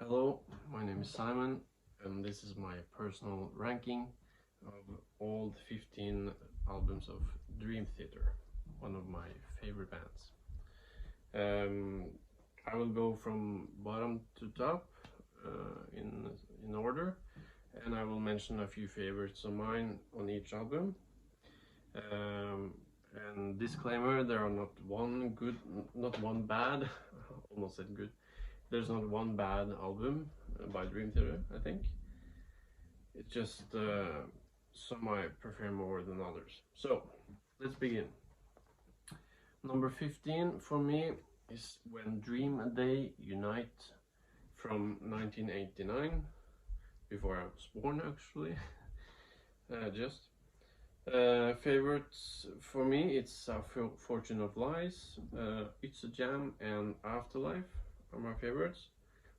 Hello, my name is Simon, and this is my personal ranking of all the 15 albums of Dream Theater, one of my favorite bands. I will go from bottom to top in order, and I will mention a few favorites of mine on each album. And disclaimer: there are not one good, not one bad. Almost said good. There's not one bad album by Dream Theater, I think. It's just some I prefer more than others. So, let's begin. Number 15 for me is When Dream and Day Unite from 1989, before I was born actually. Favorites for me, it's Fortune of Lies, It's a Jam, and Afterlife are my favorites,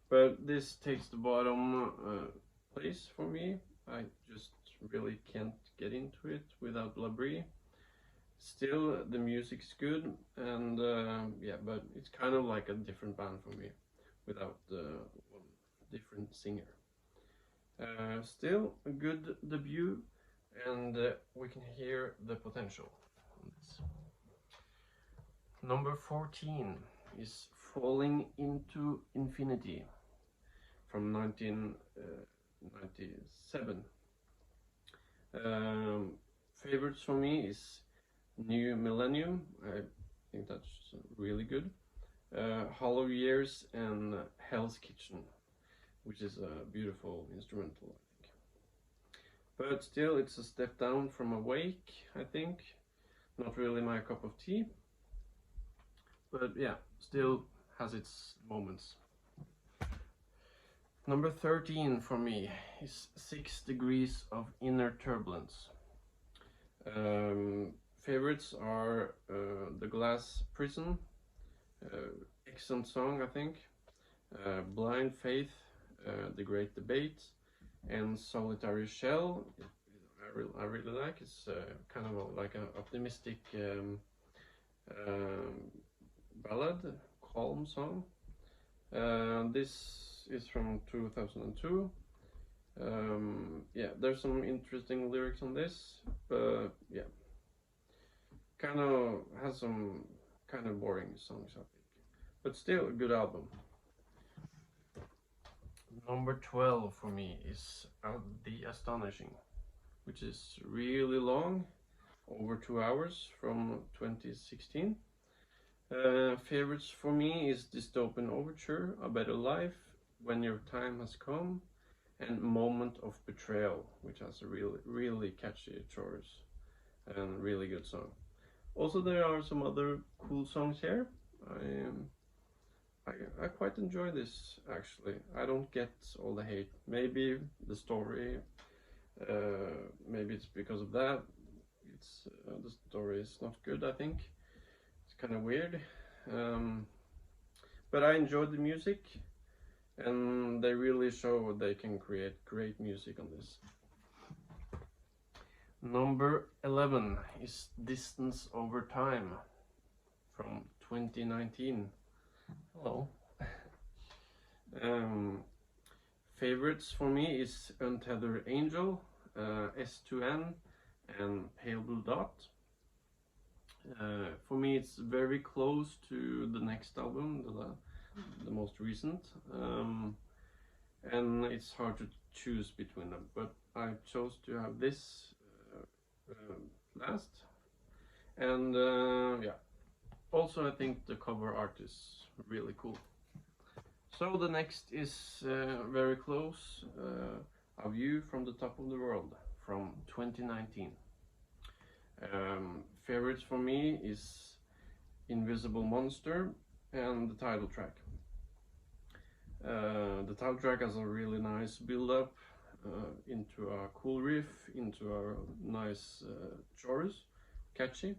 but this takes the bottom place for me. I just really can't get into it without Labrie. Still, the music's good, and yeah, but it's kind of like a different band for me without one different singer. Still a good debut, and we can hear the potential on this. Number 14 is Falling into Infinity from 1997. Favorites for me is New Millennium. I think that's really good. Hollow Years and Hell's Kitchen, which is a beautiful instrumental, I think. But still, it's a step down from Awake, I think. Not really my cup of tea. But yeah, still has its moments. Number 13 for me is 6 Degrees of Inner Turbulence. Favorites are The Glass Prison, excellent song I think, Blind Faith, The Great Debate, and Solitary Shell. I really like. It's kind of like an optimistic ballad, calm song. This is from 2002. Yeah, there's some interesting lyrics on this, but yeah, kind of has some kind of boring songs, I think, but still a good album. Number 12 for me is The Astonishing, which is really long, over 2 hours, from 2016. Favorites for me is Dystopian Overture, A Better Life, When Your Time Has Come, and Moment of Betrayal, which has a really catchy chorus and really good song. Also, there are some other cool songs here. I quite enjoy this actually. I don't get all the hate. Maybe the story, maybe it's because of that. It's the story is not good, I think. It's kind of weird, but I enjoyed the music, and they really show they can create great music on this. Number 11 is Distance Over Time from 2019. Hello. Favorites for me is Untethered Angel, S2N, and Pale Blue Dot. For me, it's very close to the next album, the most recent, and it's hard to choose between them, but I chose to have this last. And yeah, also I think the cover art is really cool. So the next is very close, A View from the Top of the World from 2019. Favorites for me is Invisible Monster and the title track. The title track has a really nice build-up into a cool riff, into a nice chorus, catchy.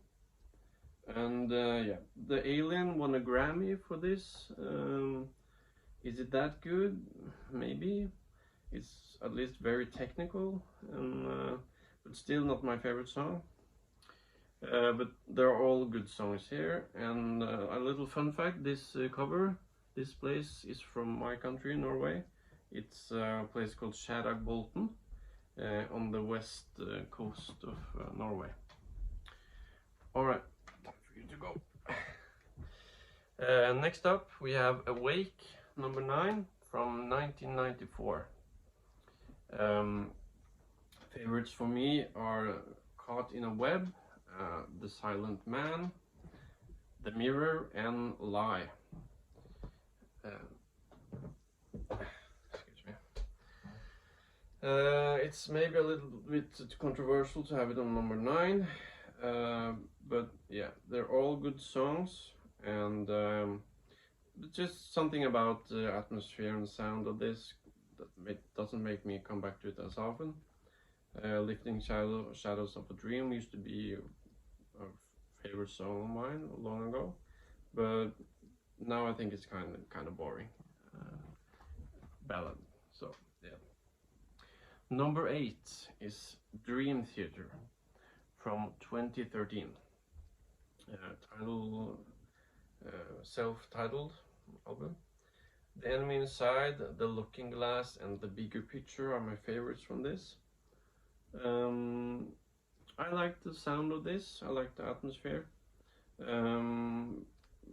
And yeah, the Alien won a Grammy for this. Is it that good? Maybe. It's at least very technical, and but still not my favorite song. But they're all good songs here. And a little fun fact: this cover, this place is from my country, Norway, It's a place called Bolton on the west coast of Norway. Alright, time for you to go. Next up we have Awake number 9 from 1994. Favorites for me are Caught in a Web, The Silent Man, The Mirror, and Lie. Excuse me. It's maybe a little bit controversial to have it on number 9, but yeah, they're all good songs, and just something about the atmosphere and sound of this that doesn't make me come back to it as often. Lifting Shadows of a Dream used to be a favorite song of mine long ago, but now I think it's kind of boring ballad. So yeah. Number 8 is Dream Theater from 2013. Self-titled album. The Enemy Inside, The Looking Glass, and The Bigger Picture are my favorites from this. I like the sound of this, I like the atmosphere.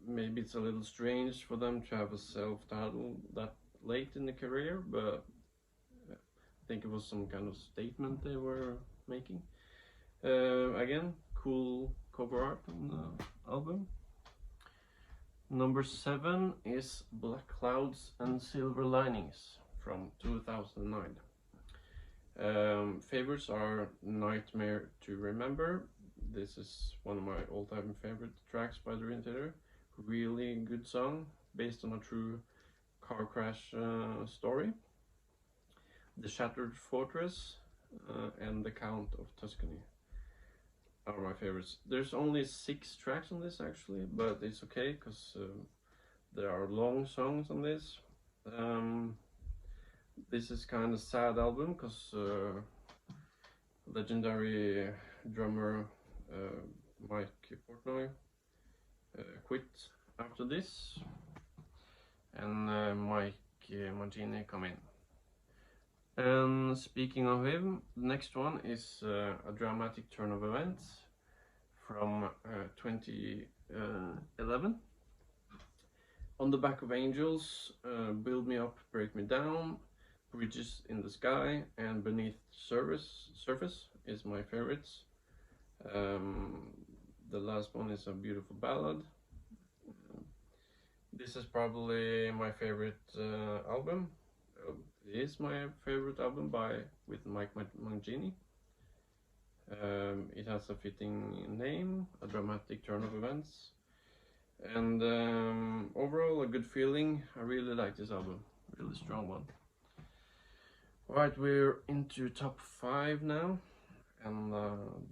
Maybe it's a little strange for them to have a self-title that late in the career, but I think it was some kind of statement they were making. Again, cool cover art on the album. Number 7 is Black Clouds and Silver Linings from 2009. Favorites are Nightmare to Remember. This is one of my all-time favorite tracks by Dream Theater. Really good song based on a true car crash story. The Shattered Fortress and The Count of Tuscany are my favorites. There's only 6 tracks on this actually, but it's okay because there are long songs on this. This is kind of sad album because legendary drummer Mike Portnoy quit after this, and Mike Mangini come in. And speaking of him, the next one is A Dramatic Turn of Events from 2011. On the Back of Angels, Build Me Up, Break Me Down, Bridges in the Sky, and Beneath Surface is my favorites. The last one is a beautiful ballad. This is probably my favorite album. It is my favorite album with Mike Mangini. It has a fitting name, A Dramatic Turn of Events, and overall a good feeling. I really like this album, really strong one. Alright, we're into top 5 now, and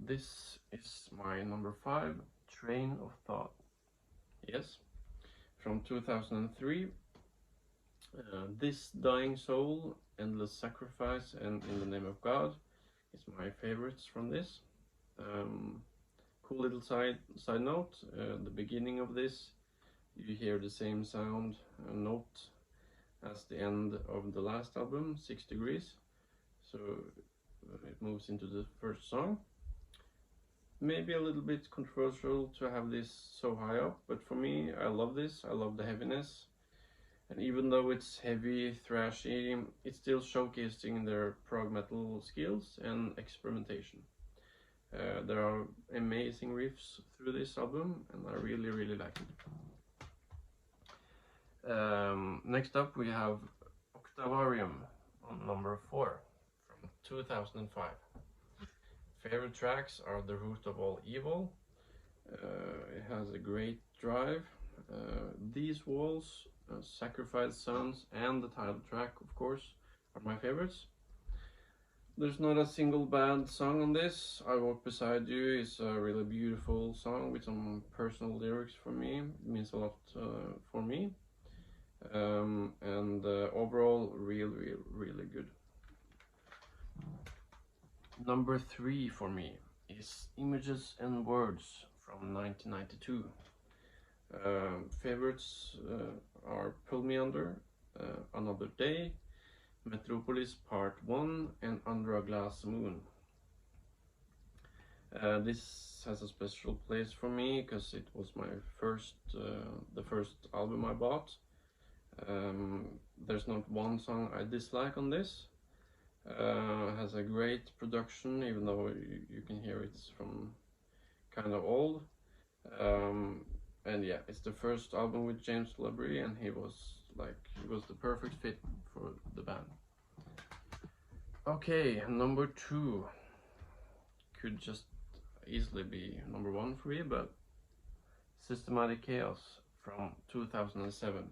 this is my number 5, Train of Thought. Yes, from 2003. This Dying Soul, Endless Sacrifice, and In the Name of God is my favorites from this. Cool little side note, the beginning of this, you hear the same sound note as the end of the last album, 6 Degrees. So it moves into the first song. Maybe a little bit controversial to have this so high up, but for me, I love this. I love the heaviness. And even though it's heavy, thrashy, it's still showcasing their prog metal skills and experimentation. There are amazing riffs through this album, and I really, really like it. Next up we have Octavarium on number 4 from 2005. Favorite tracks are The Root of All Evil. It has a great drive. These Walls, Sacrificed Sons, and the title track, of course, are my favorites. There's not a single bad song on this. I Walk Beside You is a really beautiful song with some personal lyrics for me. It means a lot for me. And overall, really, really good. Number 3 for me is Images and Words from 1992. Favorites are Pull Me Under, Another Day, Metropolis Part 1 and Under a Glass Moon. This has a special place for me because it was my the first album I bought. There's not one song I dislike on this. It has a great production, even though you can hear it's from kind of old. And yeah, it's the first album with James Labrie, and he was the perfect fit for the band. Okay, number 2 could just easily be number 1 for me, but Systematic Chaos from 2007.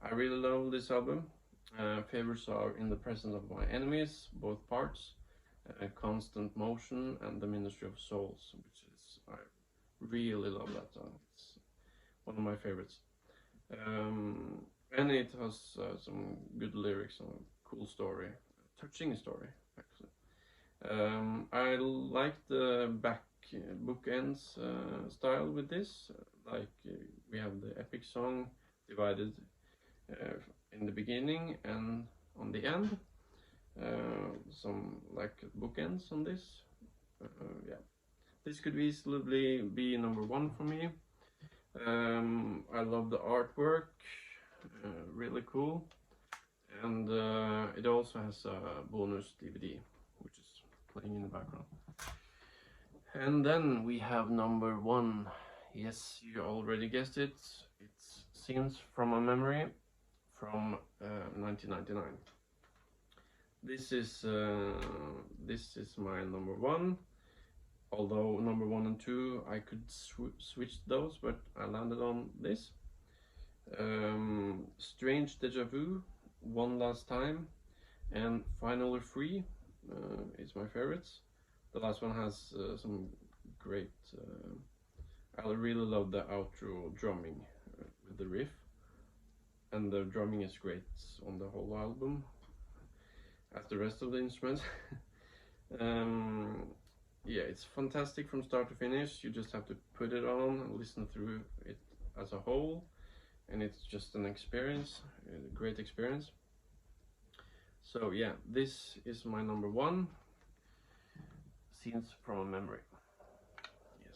I really love this album. Favorites are In the Presence of My Enemies, both parts, Constant Motion, and The Ministry of Souls, which is, I really love that song. It's one of my favorites. And it has some good lyrics and a cool story, touching story actually. I like the bookends style with this. We have the epic song divided in the beginning and on the end. Some like bookends on this. Yeah, this could easily be number 1 for me. I love the artwork, really cool, and it also has a bonus DVD which is playing in the background. And then we have number 1. Yes, you already guessed it. It's Scenes from a Memory from 1999. This is my number 1. Although number 1 and 2 I could switch those, but I landed on this. Strange Deja Vu, One Last Time, and Finally Free is my favorites. The last one has some great. I really love the outro drumming with the riff, and the drumming is great on the whole album, as the rest of the instruments. Yeah, it's fantastic from start to finish. You just have to put it on and listen through it as a whole, and it's just an experience, a great experience. So yeah, this is my number 1, Scenes from a Memory.